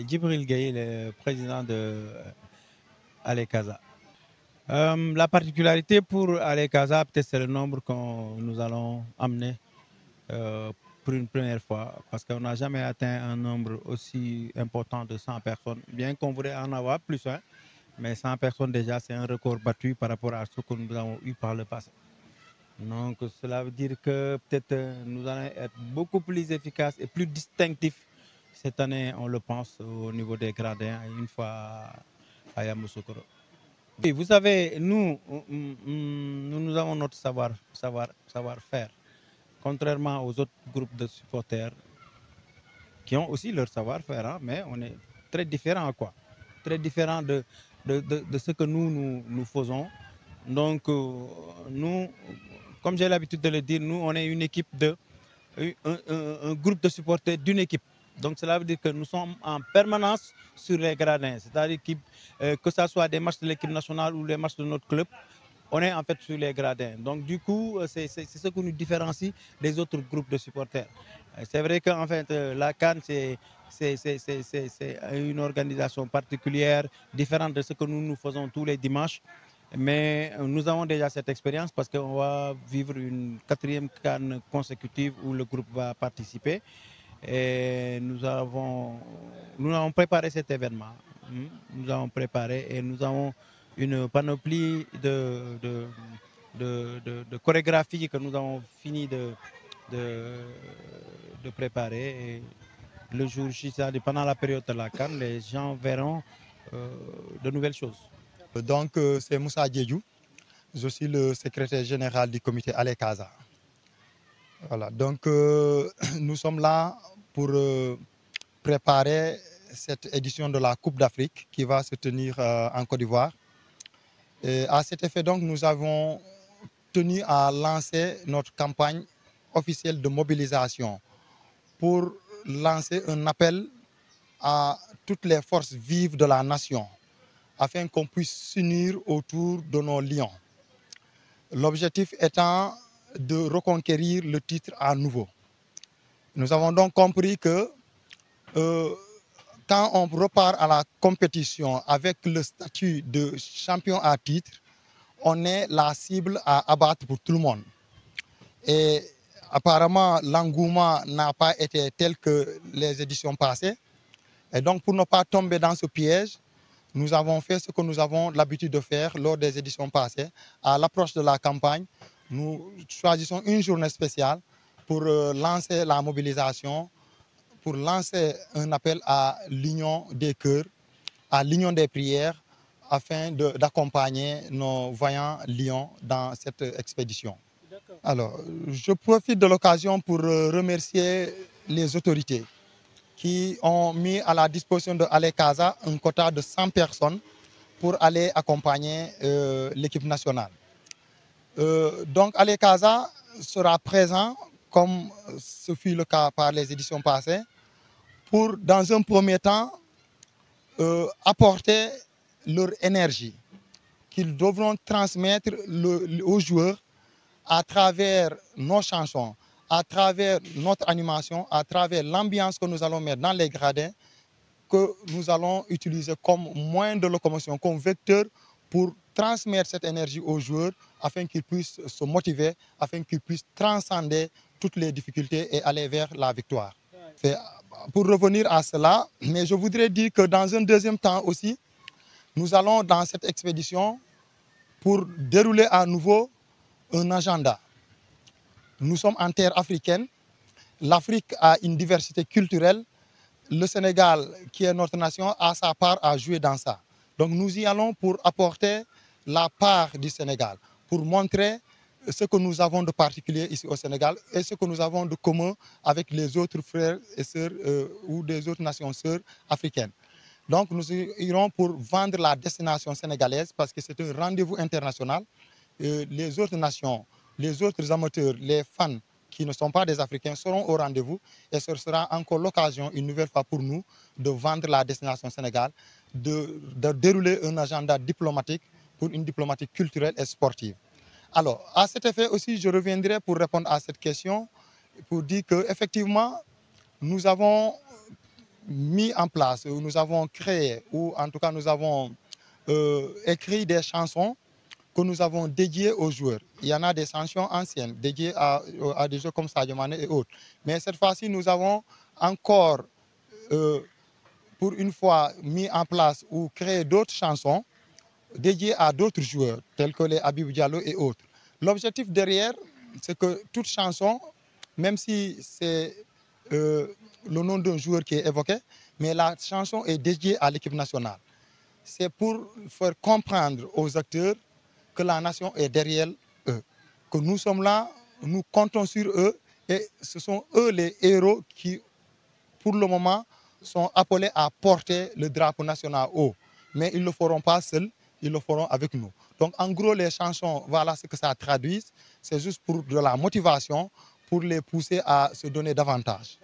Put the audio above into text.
Djibril Gueye, le président de Alekaza. La particularité pour Alekaza, peut-être c'est le nombre que nous allons amener pour une première fois, parce qu'on n'a jamais atteint un nombre aussi important de 100 personnes, bien qu'on voudrait en avoir plus, hein, mais 100 personnes déjà, c'est un record battu par rapport à ce que nous avons eu par le passé. Donc cela veut dire que peut-être nous allons être beaucoup plus efficaces et plus distinctifs cette année, on le pense, au niveau des gradins, une fois à Yamoussoukro. Oui, vous savez, nous avons notre savoir-faire, contrairement aux autres groupes de supporters qui ont aussi leur savoir-faire, hein, mais on est très différents, quoi. Très différents de ce que nous faisons. Donc, nous, comme j'ai l'habitude de le dire, nous, on est une équipe un groupe de supporters d'une équipe. Donc cela veut dire que nous sommes en permanence sur les gradins. C'est-à-dire que ce soit des matchs de l'équipe nationale ou les matchs de notre club, on est en fait sur les gradins. Donc du coup, c'est ce qui nous différencie des autres groupes de supporters. C'est vrai qu'en fait, la CAN, c'est une organisation particulière, différente de ce que nous faisons tous les dimanches. Mais nous avons déjà cette expérience parce qu'on va vivre une 4e CAN consécutive où le groupe va participer. Et nous avons préparé cet événement. Nous avons préparé et nous avons une panoplie de chorégraphie que nous avons fini de préparer. Et le jour J, pendant la période de la CAN, les gens verront de nouvelles choses. Donc, c'est Moussa Diédhiou. Je suis le secrétaire général du comité Alekaza. Voilà, donc nous sommes là pour préparer cette édition de la Coupe d'Afrique qui va se tenir en Côte d'Ivoire. Et à cet effet, donc, nous avons tenu à lancer notre campagne officielle de mobilisation pour lancer un appel à toutes les forces vives de la nation afin qu'on puisse s'unir autour de nos lions. L'objectif étant de reconquérir le titre à nouveau. Nous avons donc compris que quand on repart à la compétition avec le statut de champion à titre, on est la cible à abattre pour tout le monde. Et apparemment, l'engouement n'a pas été tel que les éditions passées. Et donc, pour ne pas tomber dans ce piège, nous avons fait ce que nous avons l'habitude de faire lors des éditions passées. À l'approche de la campagne, nous choisissons une journée spéciale pour lancer la mobilisation, pour lancer un appel à l'union des cœurs, à l'union des prières, afin d'accompagner nos voyants lions dans cette expédition. Alors, je profite de l'occasion pour remercier les autorités qui ont mis à la disposition de Alekaza un quota de 100 personnes pour aller accompagner l'équipe nationale. Donc Alekaza sera présent, comme ce fut le cas par les éditions passées, pour, dans un premier temps, apporter leur énergie qu'ils devront transmettre aux joueurs à travers nos chansons, à travers notre animation, à travers l'ambiance que nous allons mettre dans les gradins, que nous allons utiliser comme moyen de locomotion, comme vecteur pour transmettre cette énergie aux joueurs afin qu'ils puissent se motiver, afin qu'ils puissent transcender toutes les difficultés et aller vers la victoire. Pour revenir à cela, mais je voudrais dire que dans un deuxième temps aussi, nous allons dans cette expédition pour dérouler à nouveau un agenda. Nous sommes en terre africaine. L'Afrique a une diversité culturelle. Le Sénégal, qui est notre nation, a sa part à jouer dans ça. Donc nous y allons pour apporter la part du Sénégal, pour montrer ce que nous avons de particulier ici au Sénégal et ce que nous avons de commun avec les autres frères et sœurs ou des autres nations sœurs africaines. Donc nous irons pour vendre la destination sénégalaise parce que c'est un rendez-vous international. Les autres nations, les autres amateurs, les fans qui ne sont pas des Africains seront au rendez-vous et ce sera encore l'occasion, une nouvelle fois pour nous, de vendre la destination Sénégal, de dérouler un agenda diplomatique pour une diplomatie culturelle et sportive. Alors, à cet effet aussi, je reviendrai pour répondre à cette question, pour dire qu'effectivement, nous avons mis en place, nous avons créé, ou en tout cas nous avons écrit des chansons que nous avons dédiées aux joueurs. Il y en a des chansons anciennes dédiées à des jeux comme Sadio Mané et autres. Mais cette fois-ci, nous avons encore, pour une fois, mis en place ou créé d'autres chansons dédiées à d'autres joueurs, tels que les Habib Diallo et autres. L'objectif derrière, c'est que toute chanson, même si c'est le nom d'un joueur qui est évoqué, mais la chanson est dédiée à l'équipe nationale. C'est pour faire comprendre aux acteurs que la nation est derrière eux, que nous sommes là, nous comptons sur eux et ce sont eux les héros qui, pour le moment, sont appelés à porter le drapeau national haut. Mais ils ne le feront pas seuls, ils le feront avec nous. Donc en gros, les chansons, voilà ce que ça traduit. C'est juste pour de la motivation, pour les pousser à se donner davantage.